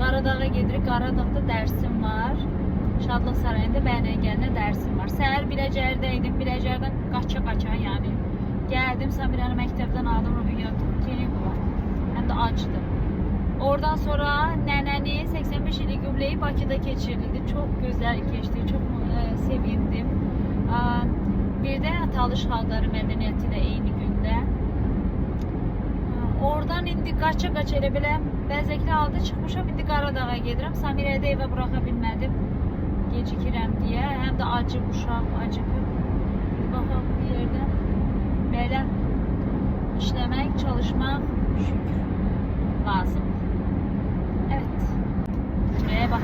Qaradağ'a gedirik. Qaradağda dərsim var. Şadlıq Sarayında Bənəngəldə dərsim var. Səhər Biləcərdə idim. Biləcərdən qaça-qaça yəni. Gəldim Samiranı məktəbdən aldım. Ruhiyyat klinik var. Həm də acdı. Oradan sonra nənəni 85 illik gübleyi Bakıda keçirildi. Çok güzel geçti. Çok sevindim. Bir de Talış Xalqları Mədəniyyəti də eyni gündə. Oradan indi qaça-qaça elə belə bəzəkli aldı çıxmışam. İndi Qaradağ'a gedirəm. Samirəyə də evə buraxa bilmədim. Gecikirəm deyə. Həm də acı uşaq, acıqır. Baxaq bir yerdə belə işləmək, çalışmaq şükür lazım. Evet. Şuraya bak.